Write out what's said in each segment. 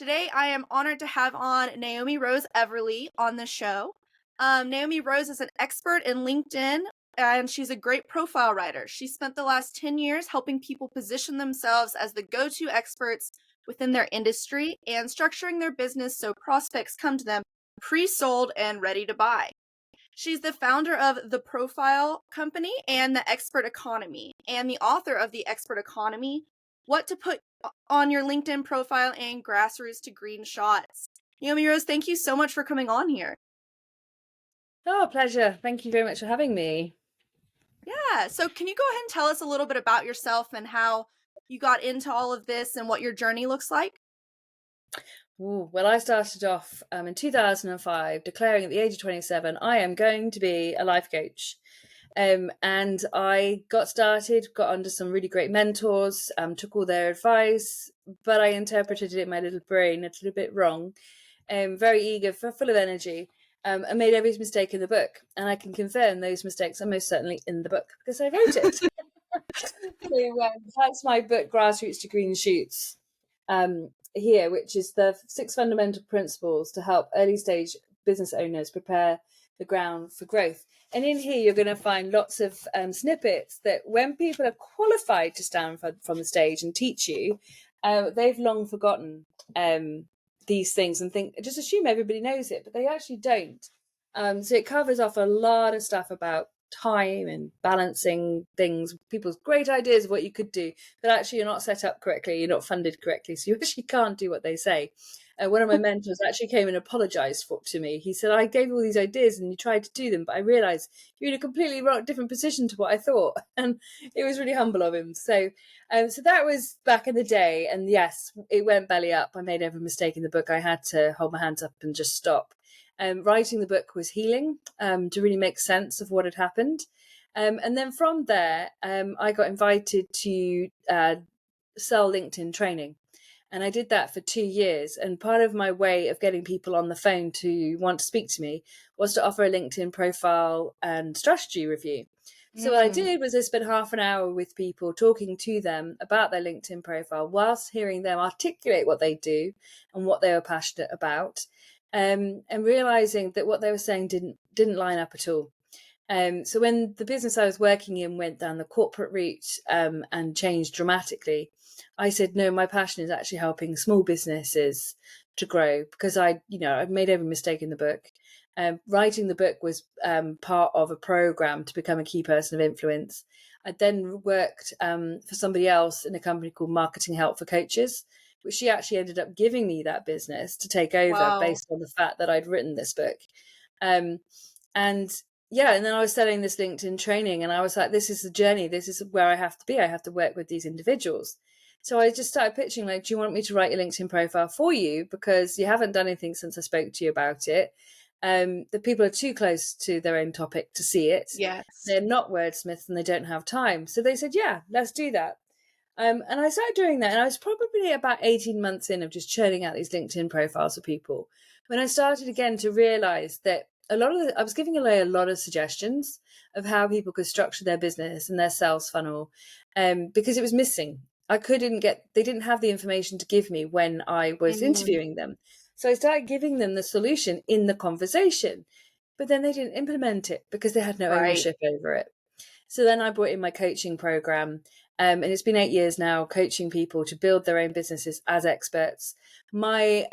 Today, I am honored to have on Naomi-Rose Everly on the show. Naomi-Rose is an expert in LinkedIn, and she's a great profile writer. She spent the last 10 years helping people position themselves as the go-to experts within their industry and structuring their business so prospects come to them pre-sold and ready to buy. She's the founder of The Profile Company and The Expert Economy, and the author of The Expert Economy, What to Put on Your LinkedIn Profile and Grassroots to Green Shots. Naomi Rose, thank you so much for coming on here. Oh, pleasure. Thank you very much for having me. Yeah, so can you go ahead and tell us a little bit about yourself and how you got into all of this and what your journey looks like? Ooh, well, I started off in 2005 declaring at the age of 27, I am going to be a life coach. And I got started, got under some really great mentors, took all their advice, but I interpreted it in my little brain a little bit wrong. Very eager, full of energy, and made every mistake in the book. And I can confirm those mistakes are most certainly in the book because I wrote it. That's my book, Grassroots to Green Shoots, here, which is the 6 fundamental principles to help early stage business owners prepare the ground for growth. And in here, you're going to find lots of snippets that when people are qualified to stand from the stage and teach you, they've long forgotten these things and just assume everybody knows it, but they actually don't. So it covers off a lot of stuff about time and balancing things, people's great ideas of what you could do, but actually you're not set up correctly, you're not funded correctly, so you actually can't do what they say. One of my mentors actually came and apologized to me. He said, I gave you all these ideas and you tried to do them, but I realized you're in a completely different position to what I thought. And it was really humble of him. So that was back in the day. And yes, it went belly up. I made every mistake in the book. I had to hold my hands up and just stop. Writing the book was healing, to really make sense of what had happened. And then from there, I got invited to sell LinkedIn training. And I did that for 2 years. And part of my way of getting people on the phone to want to speak to me was to offer a LinkedIn profile and strategy review. So what I did was I spent half an hour with people talking to them about their LinkedIn profile whilst hearing them articulate what they do and what they were passionate about, and realizing that what they were saying didn't line up at all. So when the business I was working in went down the corporate route, and changed dramatically, I said, no, my passion is actually helping small businesses to grow because I've made every mistake in the book. Writing the book was part of a program to become a key person of influence. I then worked for somebody else in a company called Marketing Help for Coaches, which she actually ended up giving me that business to take over Wow. based on the fact that I'd written this book. Um, and yeah, and then I was selling this LinkedIn training and I was like, this is the journey. This is where I have to be. I have to work with these individuals. So I just started pitching, like, do you want me to write your LinkedIn profile for you? Because you haven't done anything since I spoke to you about it. The people are too close to their own topic to see it. Yes. They're not wordsmiths and they don't have time. So they said, yeah, let's do that. And I started doing that. And I was probably about 18 months in of just churning out these LinkedIn profiles for people when I started again to realize that I was giving away a lot of suggestions of how people could structure their business and their sales funnel, because it was missing. They didn't have the information to give me when I was Mm, interviewing them. So I started giving them the solution in the conversation, but then they didn't implement it because they had no right. ownership over it. So then I brought in my coaching program, and it's been 8 years now coaching people to build their own businesses as experts. My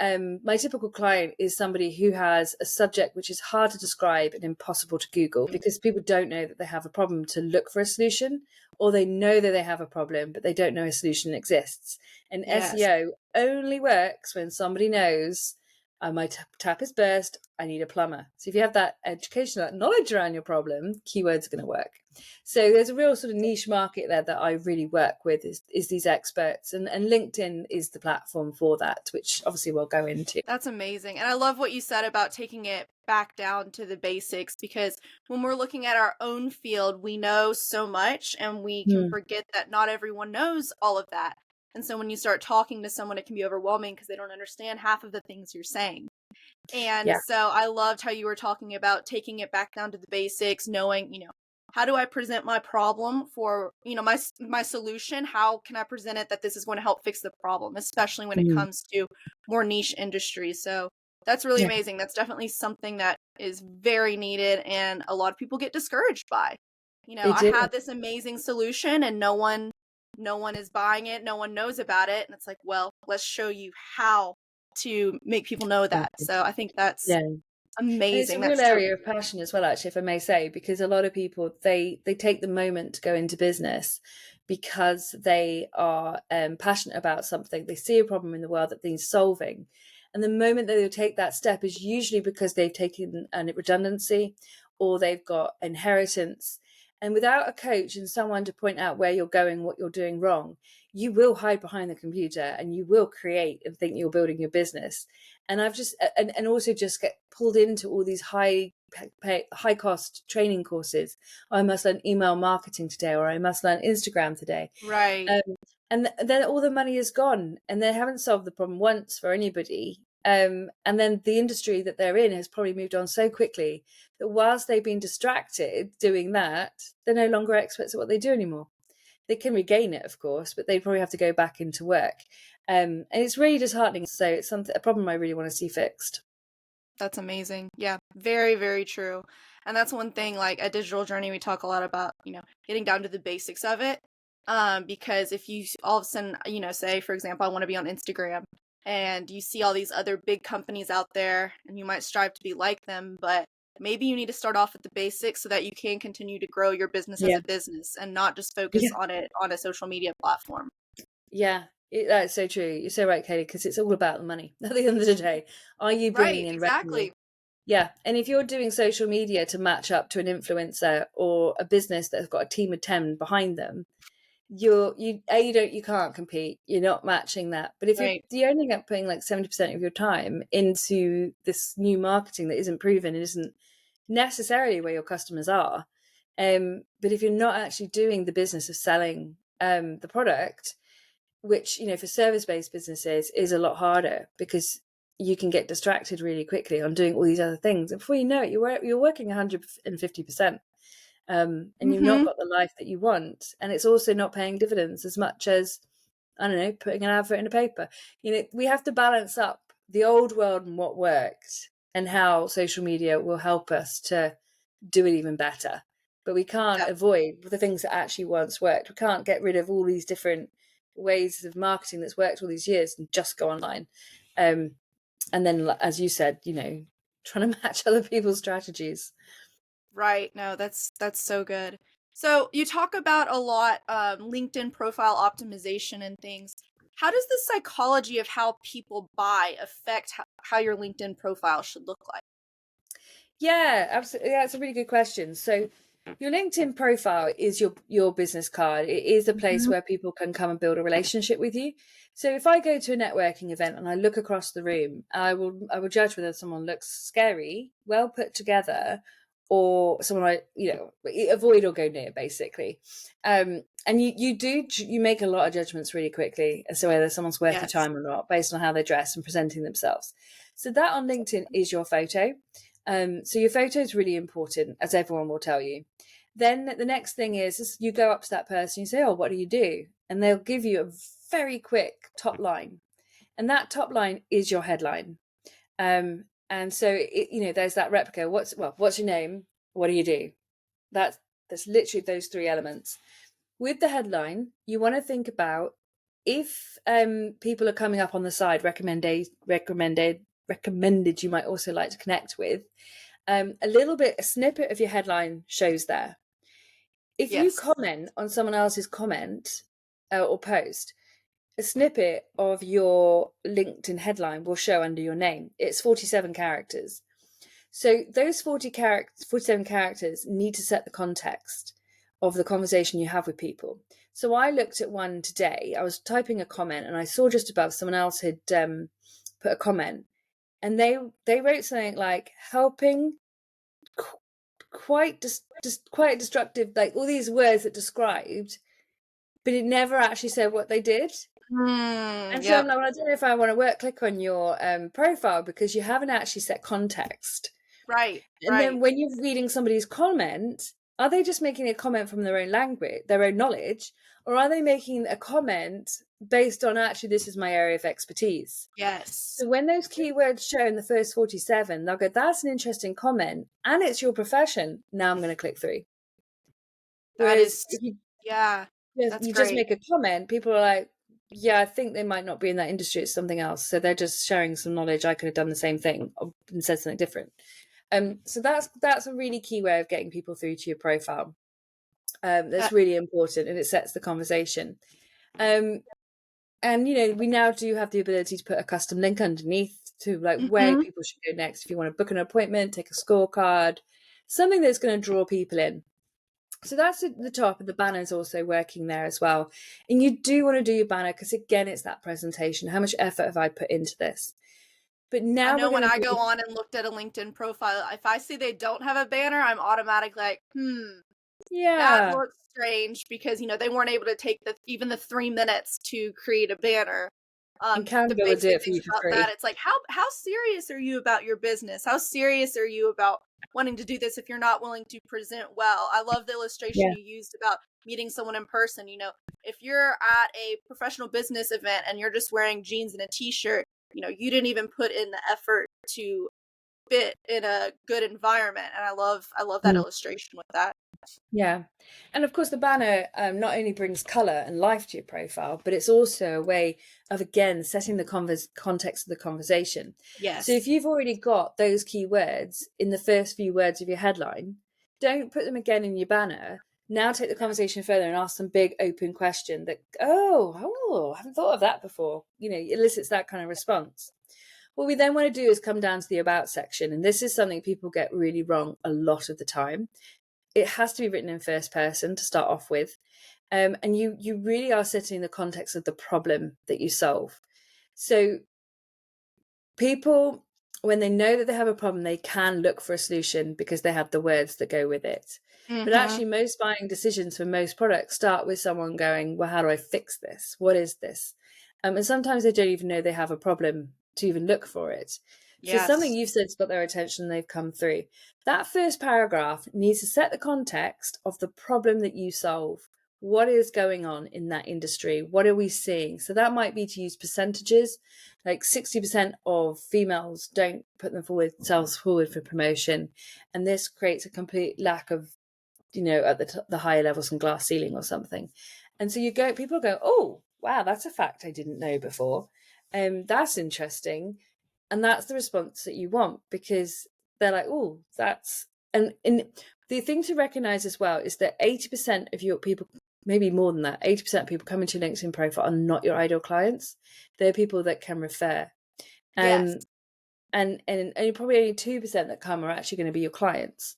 typical client is somebody who has a subject which is hard to describe and impossible to Google because people don't know that they have a problem to look for a solution, or they know that they have a problem but they don't know a solution exists. And Yes. SEO only works when somebody knows, my tap is burst, I need a plumber. So if you have that education, that knowledge around your problem, keywords are going to work. So there's a real sort of niche market there that I really work with is these experts, and LinkedIn is the platform for that, which obviously we'll go into. That's amazing. And I love what you said about taking it back down to the basics because when we're looking at our own field, we know so much and we can Hmm. forget that not everyone knows all of that. And so when you start talking to someone, it can be overwhelming because they don't understand half of the things you're saying. And Yeah. so I loved how you were talking about taking it back down to the basics, knowing, how do I present my problem for, my solution? How can I present it that this is going to help fix the problem, especially when it Mm. comes to more niche industries. So that's really Yeah, amazing. That's definitely something that is very needed and a lot of people get discouraged by. they I do. have this amazing solution and no one is buying it, no one knows about it, and it's like, well, let's show you how to make people know that. Exactly. So I think that's Yeah. And it's a amazing. real That's so area of passion as well, actually, if I may say, because a lot of people they take the moment to go into business because they are passionate about something. They see a problem in the world that needs solving, and the moment that they take that step is usually because they've taken a redundancy or they've got inheritance. And without a coach and someone to point out where you're going, what you're doing wrong, you will hide behind the computer and you will create and think you're building your business. And I've just and also just get pulled into all these high cost training courses. I must learn email marketing today, or I must learn Instagram today. right. um, and then all the money is gone and they haven't solved the problem once for anybody. And then the industry that they're in has probably moved on so quickly that whilst they've been distracted doing that, they're no longer experts at what they do anymore. They can regain it, of course, but they probably have to go back into work. And it's really disheartening. So it's a problem I really want to see fixed. That's amazing. Yeah, very, very true. And that's one thing, like a digital journey, we talk a lot about, getting down to the basics of it. Because if you all of a sudden, say, for example, I want to be on Instagram and you see all these other big companies out there and you might strive to be like them, but maybe you need to start off at the basics so that you can continue to grow your business as Yeah. a business and not just focus Yeah. on it on a social media platform. Yeah. That's so true. You're so right, Katie, because it's all about the money. At the end of the day, are you bringing Right, in revenue? exactly. Yeah. And if you're doing social media to match up to an influencer or a business that's got a team of 10 behind them, you can't compete. You're not matching that. But if Right. you're ending up putting like 70% of your time into this new marketing that isn't proven and isn't necessarily where your customers are, but if you're not actually doing the business of selling the product, which for service-based businesses is a lot harder because you can get distracted really quickly on doing all these other things, and before you know it, you're working 150%, and you've not Mhm. got the life that you want, and it's also not paying dividends as much as, I don't know, putting an advert in a paper. We have to balance up the old world and what worked and how social media will help us to do it even better. But we can't Yep. avoid the things that actually once worked. We can't get rid of all these different ways of marketing that's worked all these years and just go online. And then, as you said, trying to match other people's strategies. Right. No, that's so good. So you talk about a lot LinkedIn profile optimization and things. How does the psychology of how people buy affect how your LinkedIn profile should look like? Yeah, absolutely. Yeah, that's a really good question. So your LinkedIn profile is your business card. It is a place Mhm. where people can come and build a relationship with you. So if I go to a networking event and I look across the room, I will judge whether someone looks scary, well put together, or someone avoid or go near, basically. And you make a lot of judgments really quickly as to whether someone's worth your Yes. time or not based on how they dress and presenting themselves. So that on LinkedIn is your photo. So your photo is really important, as everyone will tell you. Then the next thing is you go up to that person, you say, "Oh, what do you do?" And they'll give you a very quick top line, and that top line is your headline. And so there's that replica. What's your name? What do you do? That's literally those three elements. With the headline, you want to think about if people are coming up on the side, recommended you might also like to connect with. A snippet of your headline shows there. If you Yes. comment on someone else's comment or post, a snippet of your LinkedIn headline will show under your name. It's 47 characters. So those 47 characters need to set the context of the conversation you have with people. So I looked at one today. I was typing a comment and I saw just above someone else had put a comment, and they wrote something like helping quite destructive, like all these words that described, but it never actually said what they did. And so I'm Yep. like, well, I don't know if I want to click on your profile because you haven't actually set context. Right. And Right. then when you're reading somebody's comment, are they just making a comment from their own language, their own knowledge, or are they making a comment based on actually this is my area of expertise? Yes. So when those keywords show in the first 47, they'll go, that's an interesting comment and it's your profession. Now I'm going to click through. That Whereas is, if yeah, that's you just great. make a comment, people are like, yeah, I think they might not be in that industry. It's something else. So they're just sharing some knowledge. I could have done the same thing and said something different. So that's a really key way of getting people through to your profile. Uh, That's really important, and it sets the conversation. Um, and we now do have the ability to put a custom link underneath to like where mhm. people should go next. If you want to book an appointment, take a scorecard, something that's going to draw people in. So that's at the top, and the banner is also working there as well. And you do want to do your banner because, again, it's that presentation. How much effort have I put into this? But I now we're know when going I to go do, on and looked at a LinkedIn profile, if I see they don't have a banner, I'm automatically like, that yeah, looks strange because they weren't able to take even the 3 minutes to create a banner. and The Canva will do basic it for things you for about that. free. It's like how serious are you about your business? How serious are you about wanting to do this if you're not willing to present well? I love the illustration Yeah. you used about meeting someone in person. If you're at a professional business event and you're just wearing jeans and a t-shirt, you didn't even put in the effort to fit in a good environment. And I love that illustration with that. Yeah. And of course, the banner not only brings colour and life to your profile, but it's also a way of, again, setting the context of the conversation. So if Yes. you've already got those keywords in the first few words of your headline, don't put them again in your banner. Now take the conversation further and ask some big open question that, I haven't thought of that before. Elicits that kind of response. What we then want to do is come down to the about section. And this is something people get really wrong a lot of the time. It has to be written in first person to start off with. And you really are setting the context of the problem that you solve. So people, when they know that they have a problem, they can look for a solution because they have the words that go with it. But Mhm. actually, most buying decisions for most products start with someone going, well, how do I fix this? What is this? And sometimes they don't even know they have a problem to even look for it. So something Yes. you've said's got their attention, they've come through. That first paragraph needs to set the context of the problem that you solve. What is going on in that industry? What are we seeing? So that might be to use percentages, like 60% of females don't put themselves forward for promotion, and this creates a complete lack of, at the higher levels, some glass ceiling or something. And so people go, oh wow, that's a fact I didn't know before. That's interesting. And that's the response that you want, because they're like, oh, that's and the thing to recognize as well is that 80% of your people, maybe more than that, 80% of people coming to your LinkedIn profile are not your ideal clients. They're people that can refer. Yes. Um, and only probably only 2% that come are actually going to be your clients.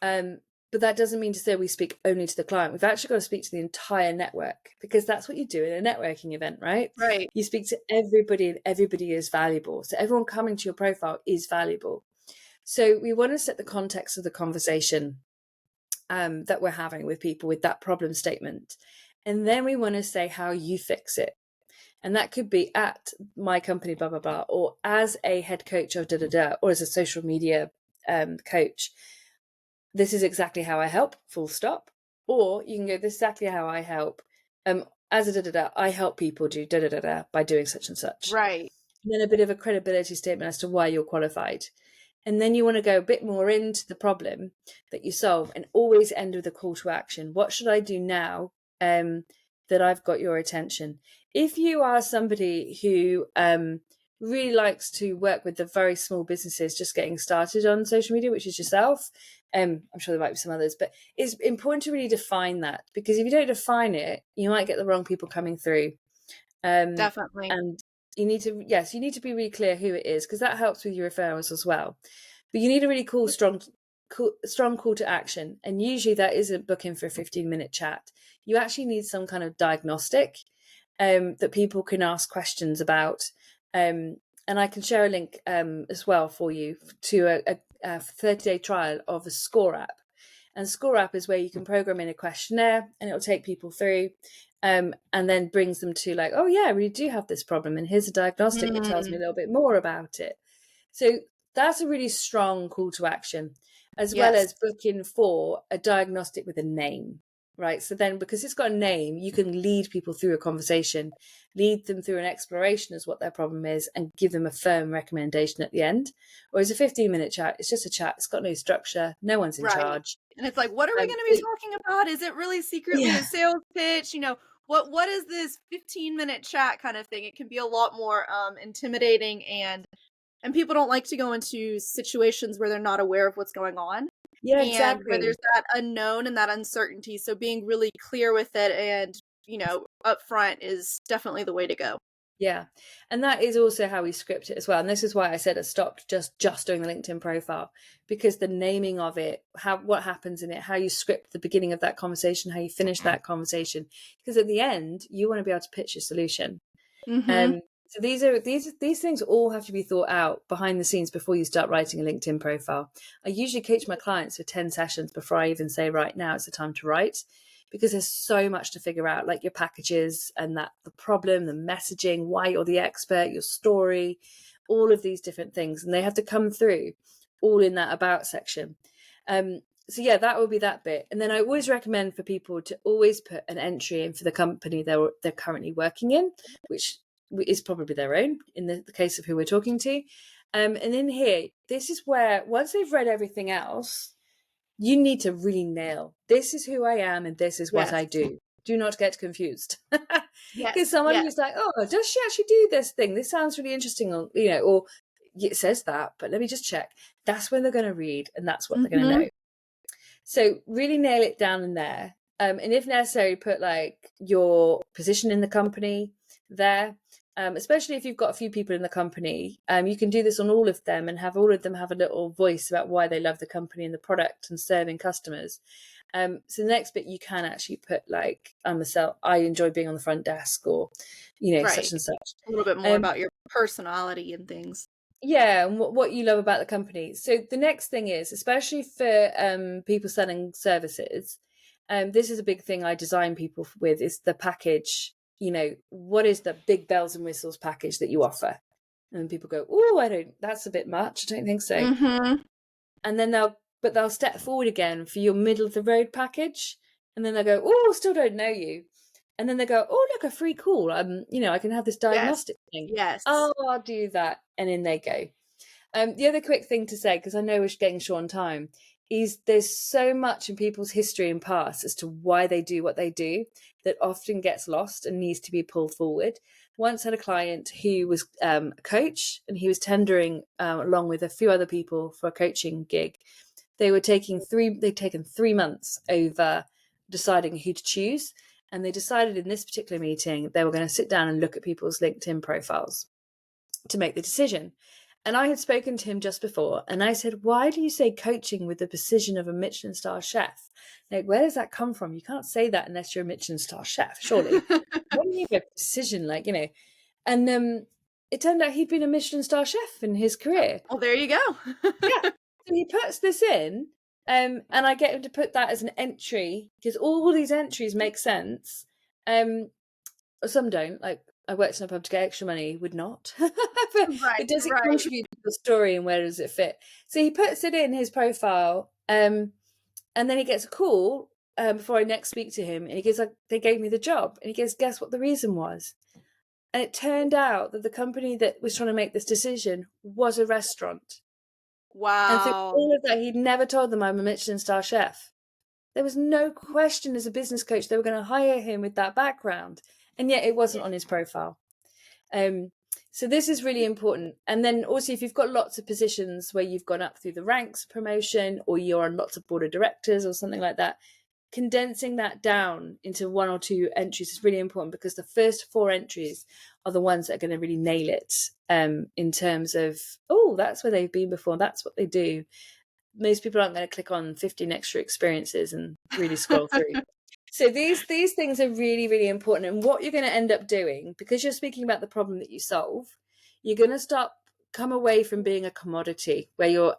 But that doesn't mean to say we speak only to the client. We've actually got to speak to the entire network, because that's what you do in a networking event, right? Right. You speak to everybody, and everybody is valuable. So everyone coming to your profile is valuable. So we want to set the context of the conversation that we're having with people with that problem statement. And then we want to say how you fix it. And that could be at my company, blah, blah, blah, or as a head coach of da, da, da, or as a social media coach. This is exactly how I help, full stop. Or you can go, this is exactly how I help. As a da, da, da, I help people do da, da, da, da by doing such and such. Right. And then a bit of a credibility statement as to why you're qualified. And then you want to go a bit more into the problem that you solve, and always end with a call to action. What should I do now that I've got your attention? If you are somebody who really likes to work with the very small businesses just getting started on social media, which is yourself, I'm sure there might be some others, but it's important to really define that, because if you don't define it, you might get the wrong people coming through. Definitely. And you need to be really clear who it is, because that helps with your referrals as well. But you need a really strong call to action, and usually that isn't booking for a 15-minute chat. You actually need some kind of diagnostic that people can ask questions about. And I can share a link as well for you to a 30-day trial of a score app. And score app is where you can program in a questionnaire, and it'll take people through and then brings them to like, oh yeah, we do have this problem, and here's a diagnostic that tells me a Mm. little bit more about it. So that's a really strong call to action. as well Yes. as booking for a diagnostic with a name, right? So then, because it's got a name, you can lead people through a conversation, lead them through an exploration as what their problem is, and give them a firm recommendation at the end. Whereas a 15-minute chat, it's just a chat. It's got no structure. No one's in Right. charge. And it's like, what are we going to be So, talking about? Is it really secretly yeah, a sales pitch? What is this 15-minute chat kind of thing? It can be a lot more intimidating, and people don't like to go into situations where they're not aware of what's going on yeah, and where exactly. there's that unknown and that uncertainty. So being really clear with it and, upfront is definitely the way to go. Yeah. And that is also how we script it as well. And this is why I said I stopped just doing the LinkedIn profile, because the naming of it, what happens in it, how you script the beginning of that conversation, how you finish that conversation. Because at the end, you want to be able to pitch your solution. Mhm. Um, so these things all have to be thought out behind the scenes before you start writing a LinkedIn profile. I usually coach my clients for 10 sessions before I even say, right, now it's the time to write, because there's so much to figure out, like your packages and that the problem, the messaging, why you're the expert, your story, all of these different things, and they have to come through all in that about section. So yeah, that would be that bit. And then I always recommend for people to always put an entry in for the company they're currently working in, which is probably their own in the case of who we're talking to. And in here, this is where once they've read everything else, you need to really nail, this is who I am and this is what Yes. I do. Do not get confused. Because Yes. someone Yes. who's like, oh, does she actually do this thing? This sounds really interesting. Or it says that, but let me just check. That's when they're going to read and that's what they're going to Mhm. know. So really nail it down in there. And if necessary, put like your position in the company there. Especially if you've got a few people in the company, you can do this on all of them and have all of them have a little voice about why they love the company and the product and serving customers. So the next bit you can actually put like, I enjoy being on the front desk, or such Right. and such. A little bit more Um, about your personality and things. yeah, and what you love about the company. So the next thing is, especially for people selling services, this is a big thing I design people with, is the package. What is the big bells and whistles package that you offer? And people go, oh, that's a bit much. I don't think so. Mhm. And then they'll step forward again for your middle of the road package. And then they'll go, oh, still don't know you. And then they go, oh, look, a free call. I can have this Yes. diagnostic thing. Yes. Oh, I'll do that. And in they go. The other quick thing to say, because I know we're getting short on time, is there's so much in people's history and past as to why they do what they do that often gets lost and needs to be pulled forward. Once had a client who was a coach, and he was tendering along with a few other people for a coaching gig. They'd taken 3 months over deciding who to choose. And they decided in this particular meeting, they were going to sit down and look at people's LinkedIn profiles to make the decision. And I had spoken to him just before, and I said, why do you say coaching with the precision of a Michelin star chef? Like, where does that come from? You can't say that unless you're a Michelin star chef, surely. What do you mean by precision? And it turned out he'd been a Michelin star chef in his career. Well, there you go. Yeah. So he puts this in, and I get him to put that as an entry, because all these entries make sense. Some don't. Like, I worked in a pub to get extra money, would not. But Right, does it right. contribute to the story, and where does it fit? So he puts it in his profile, and then he gets a call before I next speak to him, and he goes, like, they gave me the job, and he goes, guess what the reason was? And it turned out that the company that was trying to make this decision was a restaurant. And through Wow. all of that, he'd never told them I'm a Michelin star chef. There was no question as a business coach they were going to hire him with that background, and yet it wasn't on his profile. Um, so this is really important. And then also, if you've got lots of positions where you've gone up through the ranks promotion, or you're on lots of board of directors or something like that, condensing that down into one or two entries is really important, because the first four entries are the ones that are going to really nail it, in terms of, oh, that's where they've been before, that's what they do. Most people aren't going to click on 15 extra experiences and really scroll through. So these things are really, really important. And what you're going to end up doing, because you're speaking about the problem that you solve, you're going to come away from being a commodity where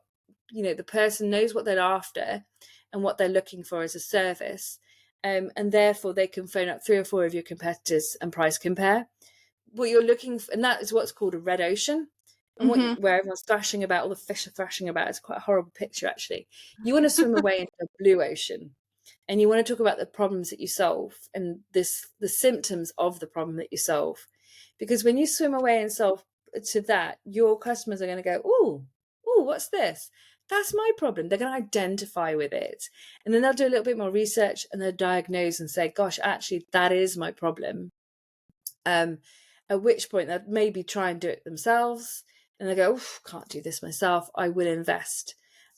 the person knows what they're after and what they're looking for as a service. And therefore they can phone up 3 or 4 of your competitors and price compare what you're looking for. And that is what's called a red ocean. and Mm-hmm. where everyone's thrashing about, all the fish are thrashing about. It's quite a horrible picture, actually. You want to swim away into a blue ocean, and you want to talk about the problems that you solve and the symptoms of the problem that you solve, because when you swim away and solve to that, your customers are going to go, oh, what's this? That's my problem. They're going to identify with it, and then they'll do a little bit more research and they'll diagnose and say, gosh, actually, that is my problem. At which point they'll maybe try and do it themselves, and they go, can't do this myself. I will invest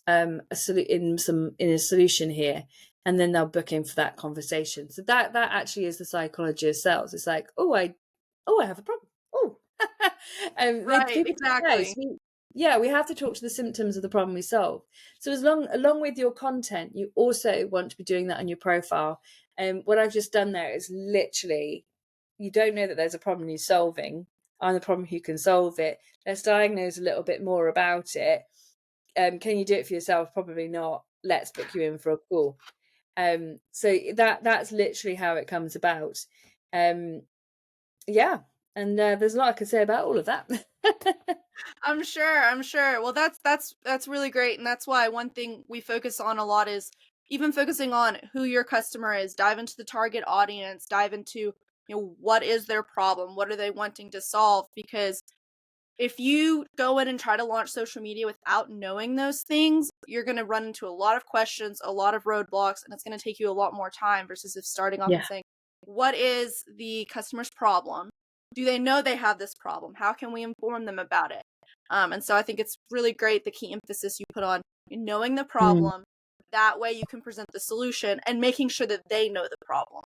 in a solution here, and then they'll book in for that conversation. So that actually is the psychology of sales. It's like, I have a problem. Right, People don't know. exactly. So we have to talk to the symptoms of the problem we solve. So along with your content, you also want to be doing that on your profile. And what I've just done there is literally, you don't know that there's a problem you're solving. I'm the problem who can solve it. Let's diagnose a little bit more about it. Can you do it for yourself? Probably not. Let's book you in for a call. So that's literally how it comes about. Yeah, and there's a lot I could say about all of that. I'm sure. Well, that's really great, and that's why one thing we focus on a lot is even focusing on who your customer is. Dive into the target audience. Dive into, what is their problem? What are they wanting to solve? Because if you go in and try to launch social media without knowing those things, you're going to run into a lot of questions, a lot of roadblocks, and it's going to take you a lot more time versus if starting off and Yeah. saying, what is the customer's problem? Do they know they have this problem? How can we inform them about it? And so I think it's really great the key emphasis you put on knowing the Mm. problem. That way you can present the solution and making sure that they know the problem.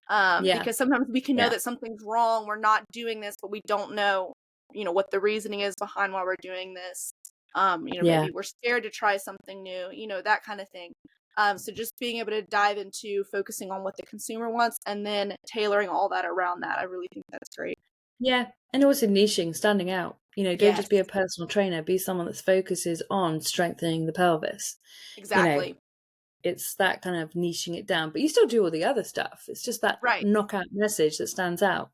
Yeah. Because sometimes we can know Yeah. that something's wrong, we're not doing this, but we don't know, what the reasoning is behind why we're doing this. Yeah. Maybe we're scared to try something new, that kind of thing. So just being able to dive into focusing on what the consumer wants and then tailoring all that around that, I really think that's great. Yeah. And also niching, standing out. Don't Yes, just be a personal trainer, be someone that focuses on strengthening the pelvis. You know, exactly. it's that kind of niching it down, but you still do all the other stuff. It's just that Right, knockout message that stands out.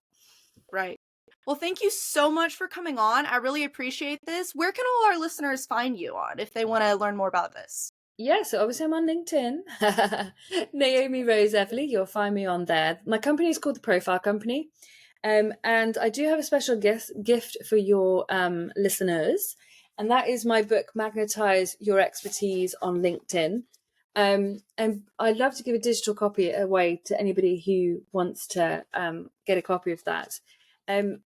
right. Well, thank you so much for coming on. I really appreciate this. Where can all our listeners find you on if they want to learn more about this? Yeah, so obviously I'm on LinkedIn. Naomi-Rose Everly, you'll find me on there. My company is called The Profile Company. And I do have a special gift for your listeners, and that is my book, Magnetize Your Expertise on LinkedIn. And I'd love to give a digital copy away to anybody who wants to get a copy of that.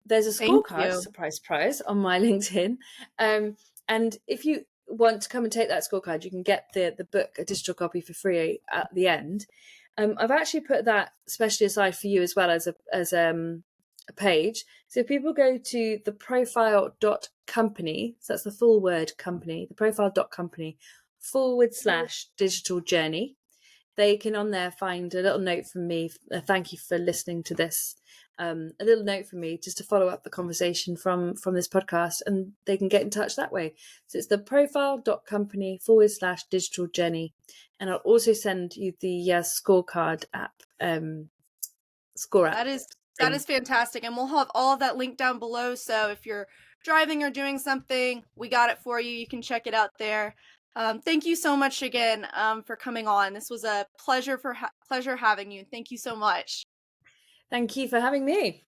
There's a Thank scorecard, you. surprise, on my LinkedIn. And if you want to come and take that scorecard, you can get the book, a digital copy, for free at the end. I've actually put that specially aside for you as well as a page. So if people go to theprofile.company, so that's the full word company, theprofile.company /digital journey, they can on there find a little note from me. Thank you for listening to this. A little note from me just to follow up the conversation from this podcast, and they can get in touch that way. So it's theprofile.company /digital journey. And I'll also send you the scorecard app, score app That is that thing. is fantastic, and we'll have all of that linked down below. So if you're driving or doing something, we got it for you. You can check it out there. Thank you so much again for coming on. This was a pleasure having you. Thank you so much. Thank you for having me.